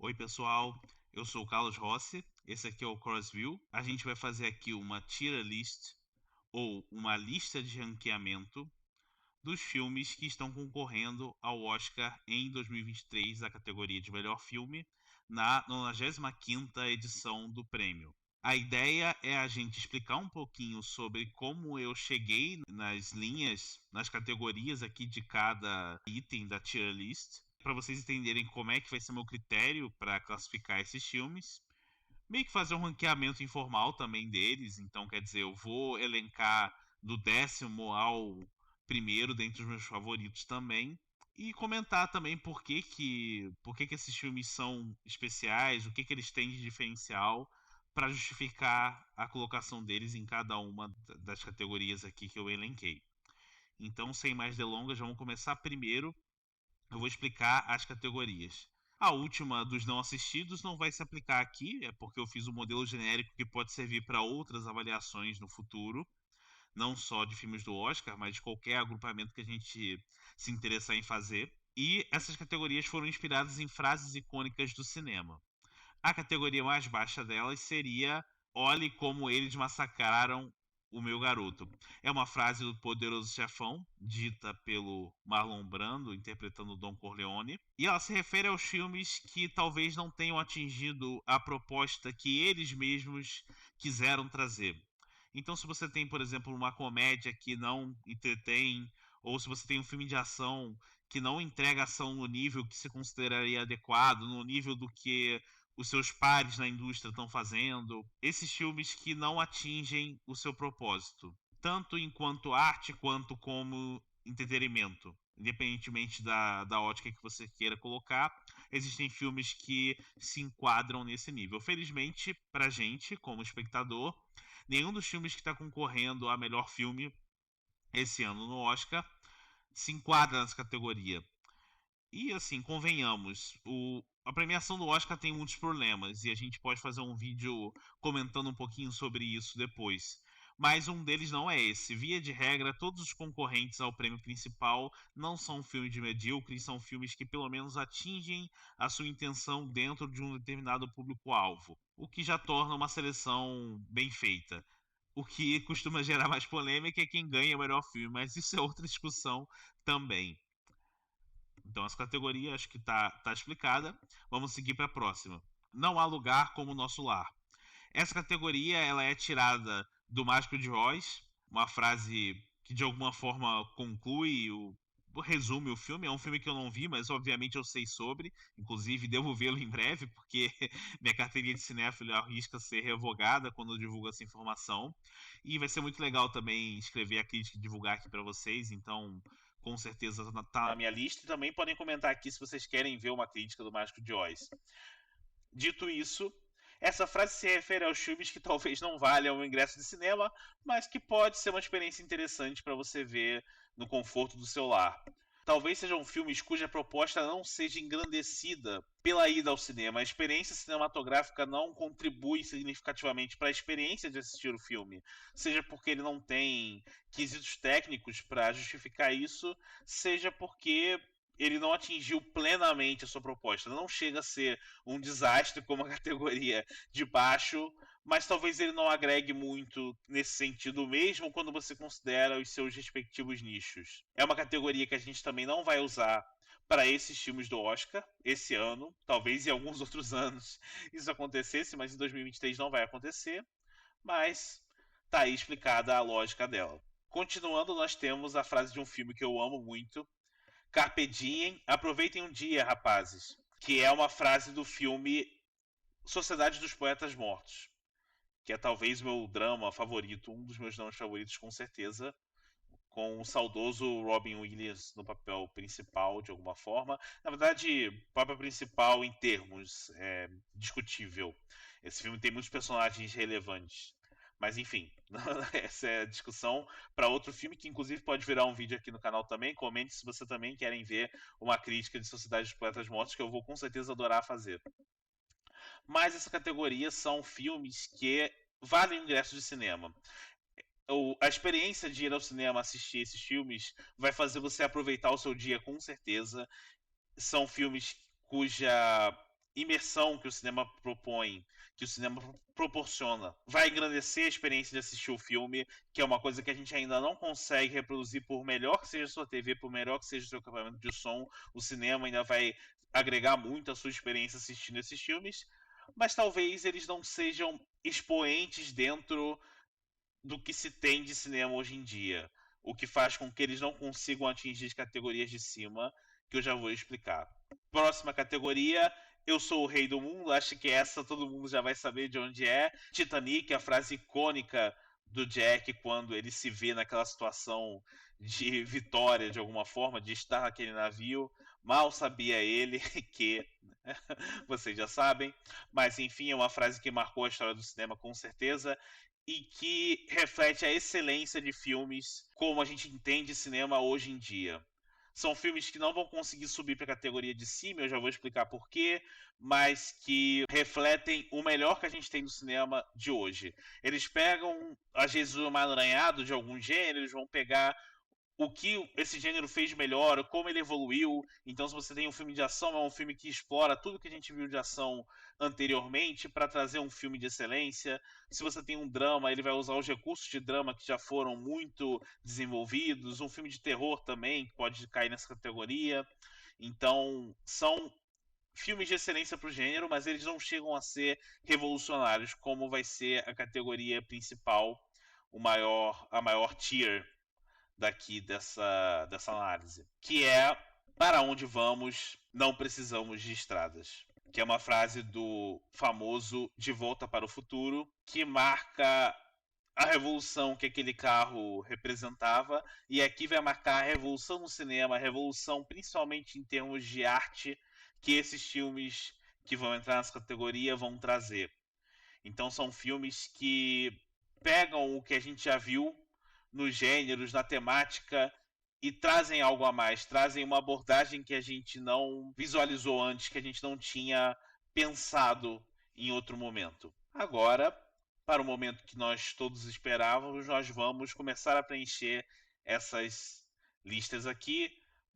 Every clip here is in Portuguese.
Oi, pessoal. Eu sou o Carlos Rossi. Esse aqui é o Crossview. A gente vai fazer aqui uma tier list ou uma lista de ranqueamento dos filmes que estão concorrendo ao Oscar em 2023, da categoria de melhor filme, na 95ª edição do prêmio. A ideia é a gente explicar um pouquinho sobre como eu cheguei nas linhas, nas categorias aqui de cada item da tier list, para vocês entenderem como é que vai ser meu critério para classificar esses filmes. Meio que fazer um ranqueamento informal também deles, então quer dizer, eu vou elencar do 10º ao primeiro dentre os meus favoritos também. E comentar também por que esses filmes são especiais, o que eles têm de diferencial para justificar a colocação deles em cada uma das categorias aqui que eu elenquei. Então, sem mais delongas, vamos começar primeiro. Eu vou explicar as categorias. A última dos não assistidos não vai se aplicar aqui, é porque eu fiz um modelo genérico que pode servir para outras avaliações no futuro, não só de filmes do Oscar, mas de qualquer agrupamento que a gente se interessar em fazer. E essas categorias foram inspiradas em frases icônicas do cinema. A categoria mais baixa delas seria Olhe como eles massacraram o meu garoto. É uma frase do Poderoso Chefão, dita pelo Marlon Brando, interpretando Don Corleone. E ela se refere aos filmes que talvez não tenham atingido a proposta que eles mesmos quiseram trazer. Então, se você tem, por exemplo, uma comédia que não entretém, ou se você tem um filme de ação que não entrega ação no nível que se consideraria adequado, no nível do que os seus pares na indústria estão fazendo, esses filmes que não atingem o seu propósito, tanto enquanto arte quanto como entretenimento. Independentemente da ótica que você queira colocar, existem filmes que se enquadram nesse nível. Felizmente, pra gente, como espectador, nenhum dos filmes que está concorrendo a melhor filme esse ano no Oscar se enquadra nessa categoria. E assim, convenhamos, a premiação do Oscar tem muitos problemas e a gente pode fazer um vídeo comentando um pouquinho sobre isso depois. Mas um deles não é esse. Via de regra, todos os concorrentes ao prêmio principal não são filmes de medíocres, são filmes que pelo menos atingem a sua intenção dentro de um determinado público-alvo, o que já torna uma seleção bem feita. O que costuma gerar mais polêmica é quem ganha o melhor filme, mas isso é outra discussão também. Então, essa categoria acho que tá explicada. Vamos seguir para a próxima. Não há lugar como o nosso lar. Essa categoria ela é tirada do Mágico de Oz, uma frase que de alguma forma conclui resume o filme. É um filme que eu não vi, mas obviamente eu sei sobre. Inclusive, devo vê-lo em breve, porque minha carteirinha de cinéfilo arrisca ser revogada quando eu divulgo essa informação. E vai ser muito legal também escrever a crítica e divulgar aqui para vocês. Então, com certeza tá na minha lista. E também podem comentar aqui se vocês querem ver uma crítica do Mágico de Oz. Dito isso, essa frase se refere aos filmes que talvez não valham o ingresso de cinema, mas que pode ser uma experiência interessante para você ver no conforto do seu lar. Talvez sejam filmes cuja proposta não seja engrandecida pela ida ao cinema. A experiência cinematográfica não contribui significativamente para a experiência de assistir o filme, seja porque ele não tem quesitos técnicos para justificar isso, seja porque ele não atingiu plenamente a sua proposta. Não chega a ser um desastre como a categoria de baixo, mas talvez ele não agregue muito nesse sentido mesmo quando você considera os seus respectivos nichos. É uma categoria que a gente também não vai usar para esses filmes do Oscar esse ano, talvez em alguns outros anos isso acontecesse, mas em 2023 não vai acontecer. Mas tá aí explicada a lógica dela. Continuando, nós temos a frase de um filme que eu amo muito, Carpe diem, aproveitem um dia, rapazes. Que é uma frase do filme Sociedade dos Poetas Mortos. Que é talvez o meu drama favorito, um dos meus dramas favoritos, com certeza. Com o saudoso Robin Williams no papel principal, de alguma forma. Na verdade, papel principal em termos, discutível. Esse filme tem muitos personagens relevantes. Mas enfim, essa é a discussão para outro filme que inclusive pode virar um vídeo aqui no canal também. Comente se você também querem ver uma crítica de Sociedade dos Poetas Mortos, que eu vou com certeza adorar fazer. Mas essa categoria são filmes que valem o ingresso de cinema. A experiência de ir ao cinema assistir esses filmes vai fazer você aproveitar o seu dia com certeza. São filmes cuja imersão que o cinema propõe, que o cinema proporciona, vai engrandecer a experiência de assistir o filme, que é uma coisa que a gente ainda não consegue reproduzir, por melhor que seja a sua TV, por melhor que seja o seu equipamento de som, o cinema ainda vai agregar muito à sua experiência assistindo esses filmes, mas talvez eles não sejam expoentes dentro do que se tem de cinema hoje em dia, o que faz com que eles não consigam atingir as categorias de cima, que eu já vou explicar. Próxima categoria, Eu Sou o Rei do Mundo, acho que essa todo mundo já vai saber de onde é. Titanic, a frase icônica do Jack quando ele se vê naquela situação de vitória de alguma forma, de estar naquele navio. Mal sabia ele que vocês já sabem, mas enfim, é uma frase que marcou a história do cinema com certeza e que reflete a excelência de filmes como a gente entende cinema hoje em dia. São filmes que não vão conseguir subir para a categoria de cima, eu já vou explicar porquê, mas que refletem o melhor que a gente tem do cinema de hoje. Eles pegam, às vezes, o emaranhado de algum gênero, eles vão pegar o que esse gênero fez melhor, como ele evoluiu. Então, se você tem um filme de ação, é um filme que explora tudo que a gente viu de ação anteriormente para trazer um filme de excelência. Se você tem um drama, ele vai usar os recursos de drama que já foram muito desenvolvidos. Um filme de terror também pode cair nessa categoria. Então, são filmes de excelência para o gênero, mas eles não chegam a ser revolucionários, como vai ser a categoria principal, a maior tier daqui dessa análise, que é para onde vamos, não precisamos de estradas. Que é uma frase do famoso De Volta para o Futuro, que marca a revolução que aquele carro representava, e aqui vai marcar a revolução no cinema, a revolução principalmente em termos de arte, que esses filmes que vão entrar nessa categoria vão trazer. Então são filmes que pegam o que a gente já viu nos gêneros, na temática e trazem algo a mais, trazem uma abordagem que a gente não visualizou antes, que a gente não tinha pensado em outro momento. Agora, para o momento que nós todos esperávamos, nós vamos começar a preencher essas listas aqui,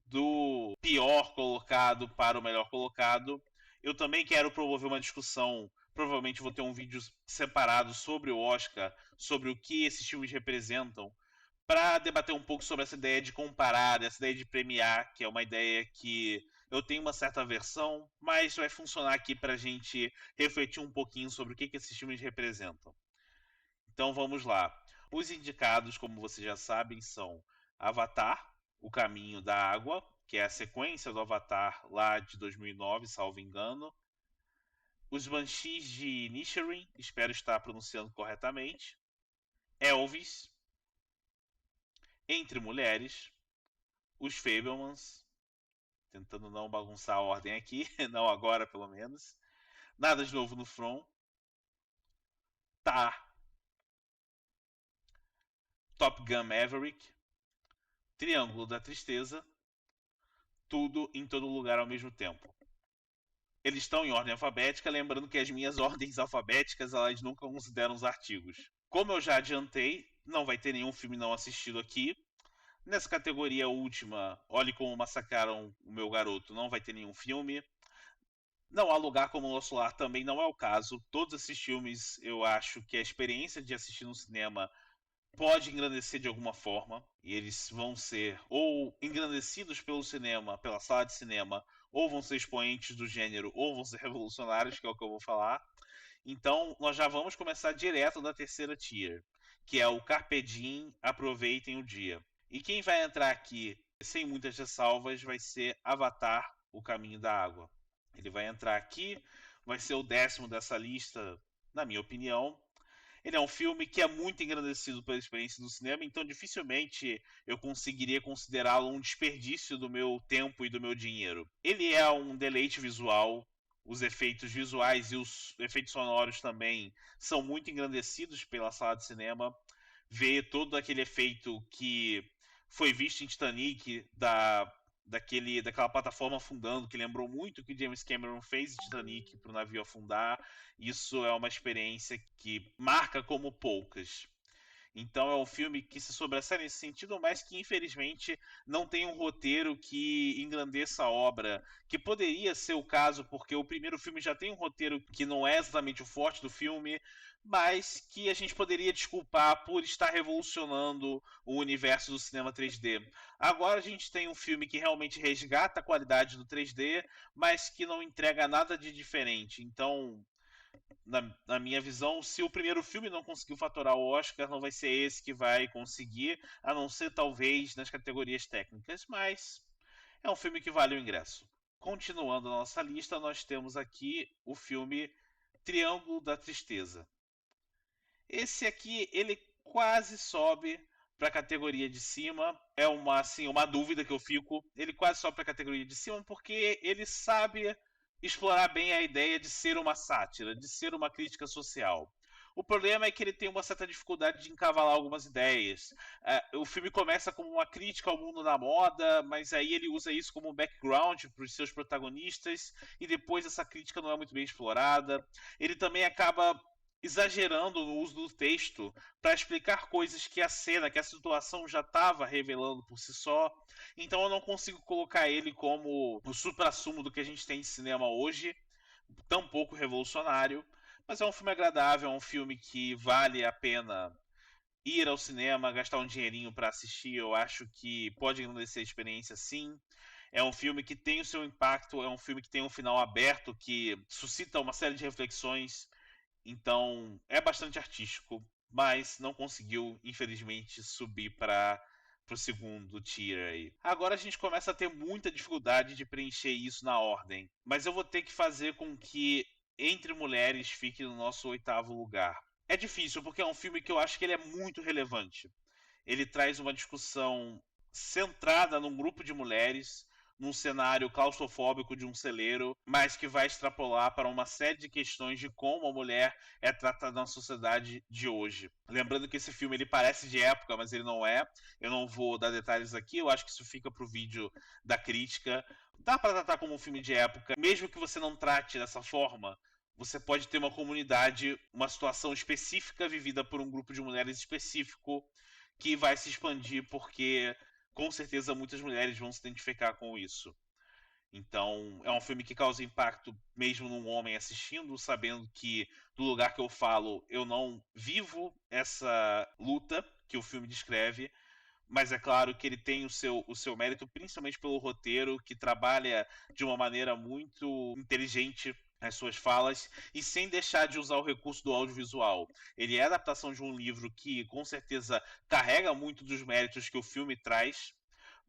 do pior colocado para o melhor colocado. Eu também quero promover uma discussão. Provavelmente vou ter um vídeo separado sobre o Oscar, sobre o que esses filmes representam, para debater um pouco sobre essa ideia de comparar, essa ideia de premiar, que é uma ideia que eu tenho uma certa aversão, mas vai funcionar aqui para a gente refletir um pouquinho sobre o que esses filmes representam. Então vamos lá. Os indicados, como vocês já sabem, são Avatar, O Caminho da Água, que é a sequência do Avatar lá de 2009, salvo engano. Os Banshees de Inisherin, espero estar pronunciando corretamente. Elvis, Entre Mulheres, Os Fabelmans, tentando não bagunçar a ordem aqui, não agora pelo menos. Nada de Novo no Front. Tá. Top Gun Maverick, Triângulo da Tristeza, Tudo em Todo Lugar ao Mesmo Tempo. Eles estão em ordem alfabética, lembrando que as minhas ordens alfabéticas elas nunca consideram os artigos. Como eu já adiantei, não vai ter nenhum filme não assistido aqui. Nessa categoria última, Olhe Como Massacraram o Meu Garoto, não vai ter nenhum filme. Não há Lugar Como o Nosso Lar também não é o caso. Todos esses filmes, eu acho que a experiência de assistir no cinema pode engrandecer de alguma forma, e eles vão ser ou engrandecidos pelo cinema, pela sala de cinema, ou vão ser expoentes do gênero, ou vão ser revolucionários, que é o que eu vou falar. Então, nós já vamos começar direto da terceira tier, que é o Carpe Diem, Aproveitem o Dia. E quem vai entrar aqui, sem muitas ressalvas, vai ser Avatar, O Caminho da Água. Ele vai entrar aqui, vai ser o 10º dessa lista, na minha opinião. Ele é um filme que é muito engrandecido pela experiência do cinema, então dificilmente eu conseguiria considerá-lo um desperdício do meu tempo e do meu dinheiro. Ele é um deleite visual, os efeitos visuais e os efeitos sonoros também são muito engrandecidos pela sala de cinema. Ver todo aquele efeito que foi visto em Titanic, daquela plataforma afundando, que lembrou muito o que James Cameron fez em Titanic para o navio afundar. Isso é uma experiência que marca como poucas. Então é um filme que se sobressai nesse sentido, mas que infelizmente não tem um roteiro que engrandeça a obra, que poderia ser o caso, porque o primeiro filme já tem um roteiro que não é exatamente o forte do filme, mas que a gente poderia desculpar por estar revolucionando o universo do cinema 3D. Agora a gente tem um filme que realmente resgata a qualidade do 3D, mas que não entrega nada de diferente. Então, na minha visão, se o primeiro filme não conseguiu faturar o Oscar, não vai ser esse que vai conseguir, a não ser talvez nas categorias técnicas, mas é um filme que vale o ingresso. Continuando a nossa lista, nós temos aqui o filme Triângulo da Tristeza. Esse aqui, ele quase sobe para a categoria de cima. É uma, assim, uma dúvida que eu fico. Ele quase sobe para a categoria de cima porque ele sabe explorar bem a ideia de ser uma sátira, de ser uma crítica social. O problema é que ele tem uma certa dificuldade de encavalar algumas ideias. O filme começa como uma crítica ao mundo da moda, mas aí ele usa isso como um background para os seus protagonistas, e depois essa crítica não é muito bem explorada. Ele também acaba exagerando no uso do texto para explicar coisas que a cena, que a situação já estava revelando por si só. Então eu não consigo colocar ele como o supra-sumo do que a gente tem de cinema hoje, tão pouco revolucionário. Mas é um filme agradável, é um filme que vale a pena ir ao cinema, gastar um dinheirinho para assistir. Eu acho que pode engrandecer a experiência, sim. É um filme que tem o seu impacto, é um filme que tem um final aberto que suscita uma série de reflexões. Então, é bastante artístico, mas não conseguiu, infelizmente, subir para o segundo tier aí. Agora a gente começa a ter muita dificuldade de preencher isso na ordem, mas eu vou ter que fazer com que Entre Mulheres fique no nosso oitavo lugar. É difícil, porque é um filme que eu acho que ele é muito relevante. Ele traz uma discussão centrada num grupo de mulheres, num cenário claustrofóbico de um celeiro, mas que vai extrapolar para uma série de questões de como a mulher é tratada na sociedade de hoje. Lembrando que esse filme ele parece de época, mas ele não é. Eu não vou dar detalhes aqui, eu acho que isso fica para o vídeo da crítica. Dá para tratar como um filme de época, mesmo que você não trate dessa forma. Você pode ter uma comunidade, uma situação específica vivida por um grupo de mulheres específico que vai se expandir porque com certeza muitas mulheres vão se identificar com isso. Então, é um filme que causa impacto mesmo num homem assistindo, sabendo que do lugar que eu falo, eu não vivo essa luta que o filme descreve, mas é claro que ele tem o seu mérito, principalmente pelo roteiro, que trabalha de uma maneira muito inteligente as suas falas e sem deixar de usar o recurso do audiovisual. Ele é a adaptação de um livro que, com certeza, carrega muito dos méritos que o filme traz,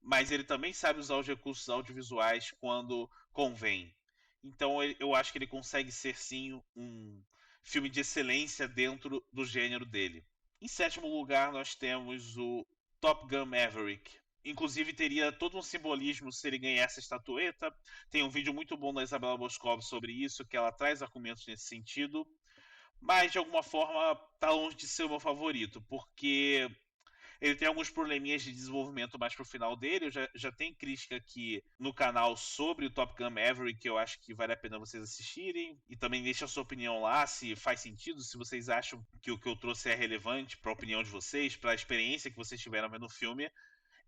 mas ele também sabe usar os recursos audiovisuais quando convém. Então eu acho que ele consegue ser sim um filme de excelência dentro do gênero dele. Em sétimo lugar, nós temos o Top Gun Maverick. Inclusive, teria todo um simbolismo se ele ganhasse a estatueta. Tem um vídeo muito bom da Isabela Boscov sobre isso, que ela traz argumentos nesse sentido. Mas, de alguma forma, tá longe de ser o meu favorito, porque ele tem alguns probleminhas de desenvolvimento mais pro final dele. Eu já tenho crítica aqui no canal sobre o Top Gun Maverick, que eu acho que vale a pena vocês assistirem. E também deixa a sua opinião lá, se faz sentido, se vocês acham que o que eu trouxe é relevante para a opinião de vocês, para a experiência que vocês tiveram vendo o filme.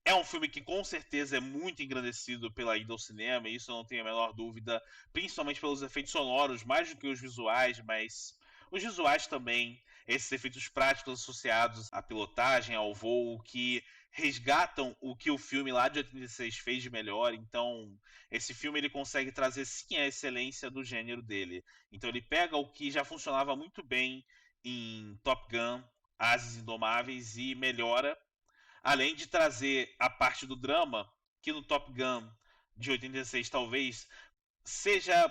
É um filme que com certeza é muito engrandecido pela ida ao cinema, e isso eu não tenho a menor dúvida, principalmente pelos efeitos sonoros, mais do que os visuais, mas os visuais também, esses efeitos práticos associados à pilotagem, ao voo, que resgatam o que o filme lá de 86 fez de melhor. Então, esse filme ele consegue trazer sim a excelência do gênero dele. Então, ele pega o que já funcionava muito bem em Top Gun, Ases Indomáveis, e melhora, além de trazer a parte do drama, que no Top Gun de 86 talvez seja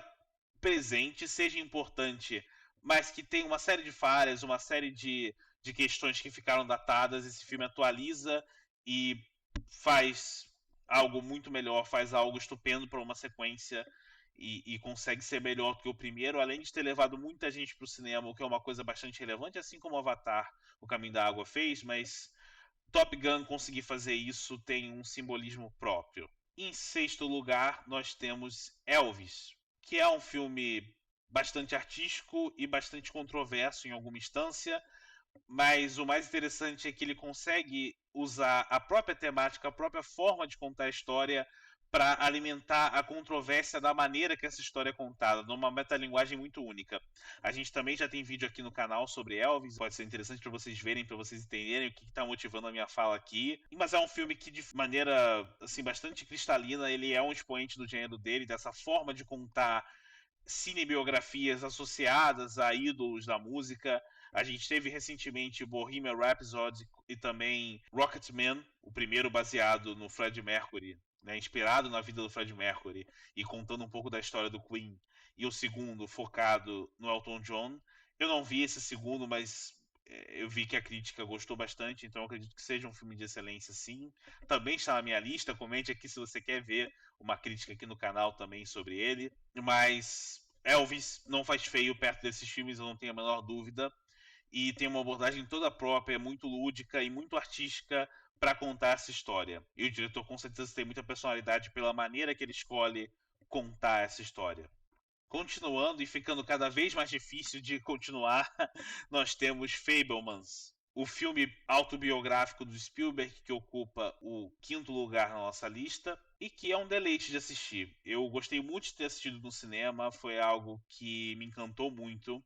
presente, seja importante, mas que tem uma série de falhas, uma série de questões que ficaram datadas. Esse filme atualiza e faz algo muito melhor, faz algo estupendo para uma sequência. E consegue ser melhor do que o primeiro, além de ter levado muita gente para o cinema, o que é uma coisa bastante relevante, assim como o Avatar, O Caminho da Água fez, mas Top Gun conseguir fazer isso tem um simbolismo próprio. Em sexto lugar, nós temos Elvis, que é um filme bastante artístico e bastante controverso em alguma instância, Mas o mais interessante é que ele consegue usar a própria temática, a própria forma de contar a história para alimentar a controvérsia da maneira que essa história é contada, numa metalinguagem muito única. A gente também já tem vídeo aqui no canal sobre Elvis, pode ser interessante para vocês verem, para vocês entenderem o que está motivando a minha fala aqui. Mas é um filme que, de maneira assim bastante cristalina, ele é um expoente do gênero dele, dessa forma de contar cinebiografias associadas a ídolos da música. A gente teve recentemente Bohemian Rhapsody e também Rocketman, o primeiro baseado no Freddie Mercury, né, inspirado na vida do Freddie Mercury e contando um pouco da história do Queen, e o segundo focado no Elton John. Eu não vi esse segundo, mas eu vi que a crítica gostou bastante, então eu acredito que seja um filme de excelência, sim. Também está na minha lista, comente aqui se você quer ver uma crítica aqui no canal também sobre ele. Mas Elvis não faz feio perto desses filmes, eu não tenho a menor dúvida. E tem uma abordagem toda própria, muito lúdica e muito artística para contar essa história. E o diretor com certeza tem muita personalidade pela maneira que ele escolhe contar essa história. Continuando e ficando cada vez mais difícil de continuar, nós temos Fabelmans, o filme autobiográfico do Spielberg que ocupa o quinto lugar na nossa lista e que é um deleite de assistir. Eu gostei muito de ter assistido no cinema, foi algo que me encantou muito.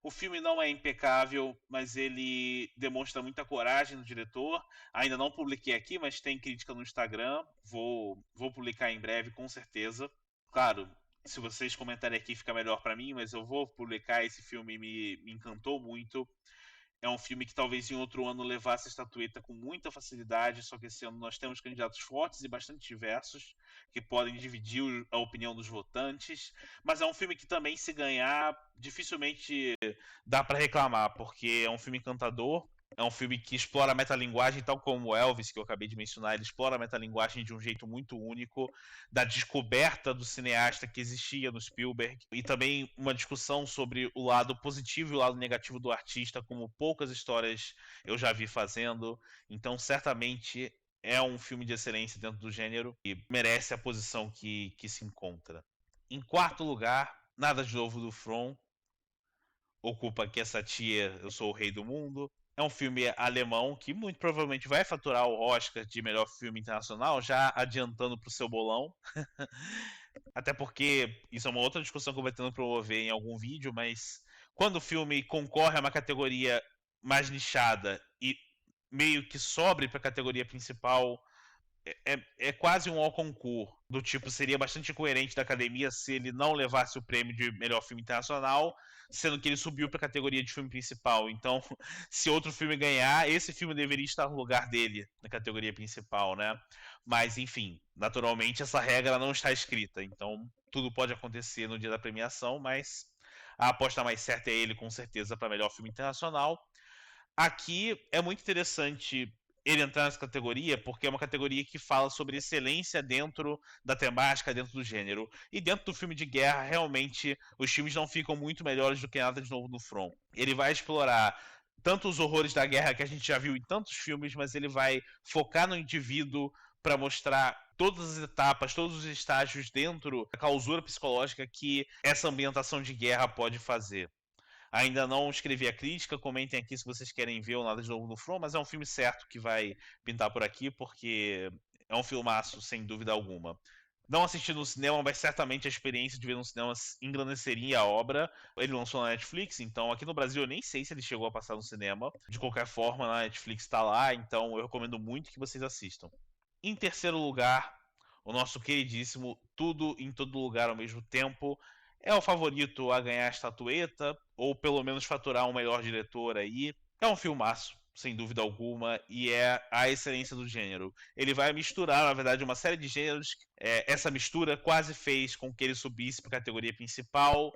O filme não é impecável, mas ele demonstra muita coragem do diretor. Ainda não publiquei aqui, mas tem crítica no Instagram. Vou publicar em breve, com certeza. Claro, se vocês comentarem aqui fica melhor para mim, mas eu vou publicar. Esse filme me encantou muito. É um filme que talvez em outro ano levasse a estatueta com muita facilidade, só que esse ano nós temos candidatos fortes e bastante diversos que podem dividir a opinião dos votantes. Mas é um filme que também, se ganhar, dificilmente dá para reclamar, porque é um filme encantador. É um filme que explora a metalinguagem, tal como o Elvis, que eu acabei de mencionar, ele explora a metalinguagem de um jeito muito único, da descoberta do cineasta que existia no Spielberg, e também uma discussão sobre o lado positivo e o lado negativo do artista, como poucas histórias eu já vi fazendo. Então, certamente é um filme de excelência dentro do gênero e merece a posição que se encontra. Em quarto lugar, Nada de Novo do From, ocupa aqui essa tia Eu Sou o Rei do Mundo. É um filme alemão que muito provavelmente vai faturar o Oscar de melhor filme internacional, já adiantando para o seu bolão. Até porque isso é uma outra discussão que eu vou tentando promover em algum vídeo, mas quando o filme concorre a uma categoria mais nichada e meio que sobre para a categoria principal, é quase um ao concurso. Do tipo, seria bastante coerente da academia se ele não levasse o prêmio de melhor filme internacional, sendo que ele subiu para a categoria de filme principal. Então, se outro filme ganhar, esse filme deveria estar no lugar dele na categoria principal, né? Mas, enfim, naturalmente essa regra não está escrita. Então, tudo pode acontecer no dia da premiação, mas a aposta mais certa é ele, com certeza, para melhor filme internacional. Aqui é muito interessante ele entrar nessa categoria, porque é uma categoria que fala sobre excelência dentro da temática, dentro do gênero. E dentro do filme de guerra, realmente, os filmes não ficam muito melhores do que Nada de Novo no Front. Ele vai explorar tanto os horrores da guerra que a gente já viu em tantos filmes, mas ele vai focar no indivíduo para mostrar todas as etapas, todos os estágios dentro da clausura psicológica que essa ambientação de guerra pode fazer. Ainda não escrevi a crítica, comentem aqui se vocês querem ver o Nada de Novo no Front, mas é um filme certo que vai pintar por aqui, porque é um filmaço, sem dúvida alguma. Não assisti no cinema, mas certamente a experiência de ver no cinema engrandeceria a obra. Ele lançou na Netflix, então aqui no Brasil eu nem sei se ele chegou a passar no cinema. De qualquer forma, na Netflix está lá, então eu recomendo muito que vocês assistam. Em terceiro lugar, o nosso queridíssimo Tudo em Todo Lugar ao Mesmo Tempo. É o favorito a ganhar a estatueta, ou pelo menos faturar um melhor diretor aí. É um filmaço, sem dúvida alguma, e é a excelência do gênero. Ele vai misturar, na verdade, uma série de gêneros. Essa mistura quase fez com que ele subisse para a categoria principal,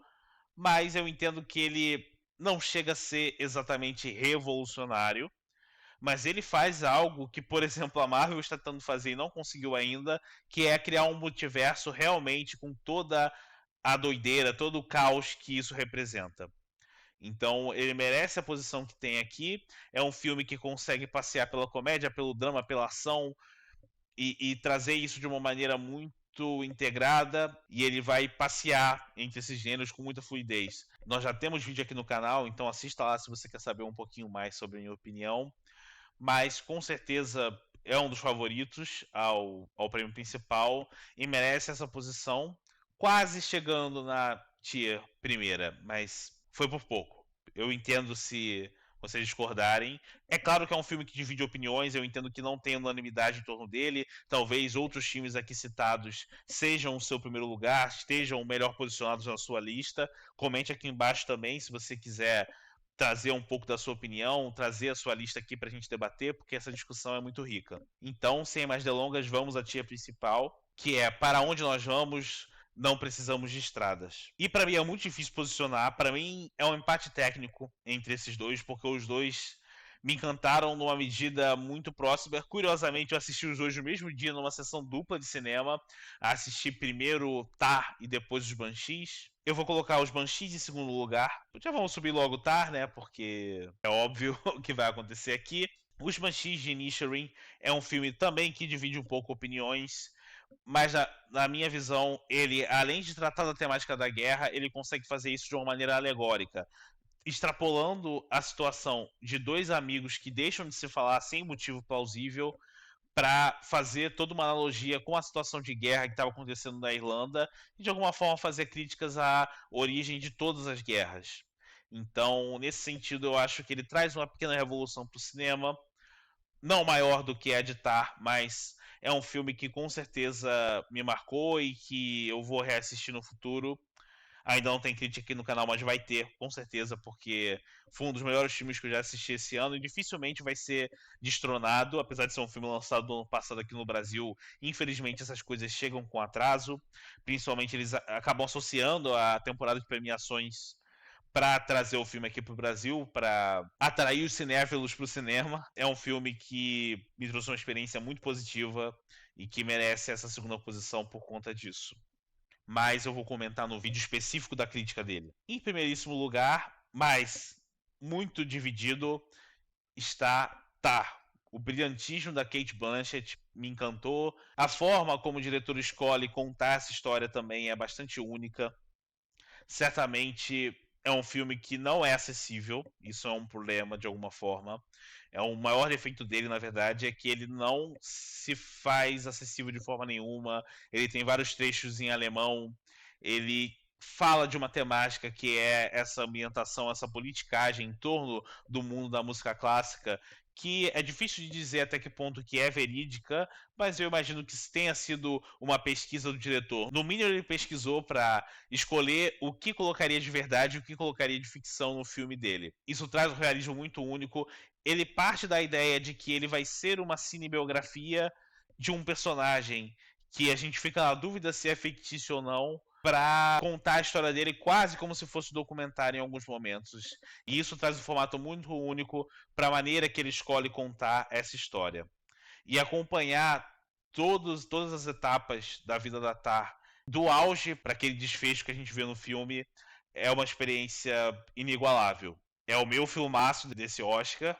mas eu entendo que ele não chega a ser exatamente revolucionário, mas ele faz algo que, por exemplo, a Marvel está tentando fazer e não conseguiu ainda, que é criar um multiverso realmente com toda a doideira, todo o caos que isso representa. Então, ele merece a posição que tem aqui. É um filme que consegue passear pela comédia, pelo drama, pela ação e trazer isso de uma maneira muito muito integrada e ele vai passear entre esses gêneros com muita fluidez. Nós já temos vídeo aqui no canal, então assista lá se você quer saber um pouquinho mais sobre a minha opinião. Mas com certeza é um dos favoritos ao prêmio principal e merece essa posição, quase chegando na tier primeira, mas foi por pouco. Eu entendo se vocês discordarem. É claro que é um filme que divide opiniões, eu entendo que não tem unanimidade em torno dele. Talvez outros filmes aqui citados sejam o seu primeiro lugar, estejam melhor posicionados na sua lista. Comente aqui embaixo também se você quiser trazer um pouco da sua opinião, trazer a sua lista aqui para a gente debater, porque essa discussão é muito rica. Então, sem mais delongas, vamos à tia principal, que é para onde nós vamos, não precisamos de estradas. E para mim é muito difícil posicionar, para mim é um empate técnico entre esses dois, porque os dois me encantaram numa medida muito próxima. Curiosamente, eu assisti os dois no mesmo dia, numa sessão dupla de cinema. Assisti primeiro Tar e depois os Banshees. Eu vou colocar os Banshees em segundo lugar. Já vamos subir logo Tar, né? Porque é óbvio o que vai acontecer aqui. Os Banshees de Inisherin é um filme também que divide um pouco opiniões. Mas na minha visão, ele, além de tratar da temática da guerra, ele consegue fazer isso de uma maneira alegórica, extrapolando a situação de dois amigos que deixam de se falar sem motivo plausível para fazer toda uma analogia com a situação de guerra que estava acontecendo na Irlanda e de alguma forma fazer críticas à origem de todas as guerras. Então, nesse sentido, eu acho que ele traz uma pequena revolução para o cinema, não maior do que a de Tar, mas é um filme que com certeza me marcou e que eu vou reassistir no futuro. Ainda não tem crítica aqui no canal, mas vai ter, com certeza, porque foi um dos melhores filmes que eu já assisti esse ano e dificilmente vai ser destronado, apesar de ser um filme lançado no ano passado aqui no Brasil. Infelizmente, essas coisas chegam com atraso, principalmente eles acabam associando a temporada de premiações para trazer o filme aqui para o Brasil, para atrair os cinéfilos para o cinema. É um filme que me trouxe uma experiência muito positiva e que merece essa segunda posição por conta disso. Mas eu vou comentar no vídeo específico da crítica dele. Em primeiríssimo lugar, mas muito dividido, está Tar. O brilhantismo da Cate Blanchett me encantou. A forma como o diretor escolhe contar essa história também é bastante única. Certamente é um filme que não é acessível, isso é um problema de alguma forma. É o maior defeito dele, na verdade, é que ele não se faz acessível de forma nenhuma. Ele tem vários trechos em alemão. Ele fala de uma temática que é essa ambientação, essa politicagem em torno do mundo da música clássica, que é difícil de dizer até que ponto que é verídica, mas eu imagino que tenha sido uma pesquisa do diretor. No mínimo ele pesquisou para escolher o que colocaria de verdade e o que colocaria de ficção no filme dele. Isso traz um realismo muito único. Ele parte da ideia de que ele vai ser uma cinebiografia de um personagem que a gente fica na dúvida se é fictício ou não, para contar a história dele quase como se fosse documentário em alguns momentos. E isso traz um formato muito único para a maneira que ele escolhe contar essa história. E acompanhar todas as etapas da vida da Tar, do auge para aquele desfecho que a gente vê no filme, é uma experiência inigualável. É o meu filmaço desse Oscar.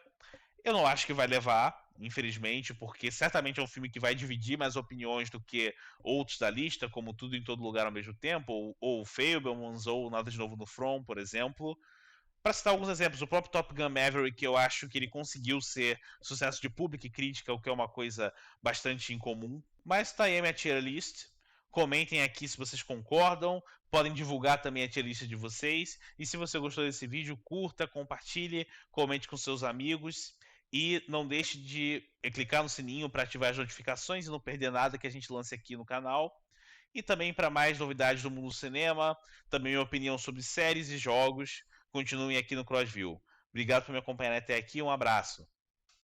Eu não acho que vai levar, infelizmente, porque certamente é um filme que vai dividir mais opiniões do que outros da lista, como Tudo em Todo Lugar ao mesmo tempo, ou Fabelmans, ou Nada de Novo no Front, por exemplo. Para citar alguns exemplos, o próprio Top Gun Maverick, eu acho que ele conseguiu ser sucesso de público e crítica, o que é uma coisa bastante incomum. Mas tá aí a minha tier list. Comentem aqui se vocês concordam. Podem divulgar também a tier list de vocês. E se você gostou desse vídeo, curta, compartilhe, comente com seus amigos. E não deixe de clicar no sininho para ativar as notificações e não perder nada que a gente lance aqui no canal. E também para mais novidades do mundo do cinema, também minha opinião sobre séries e jogos, continuem aqui no Crossview. Obrigado por me acompanhar até aqui, um abraço.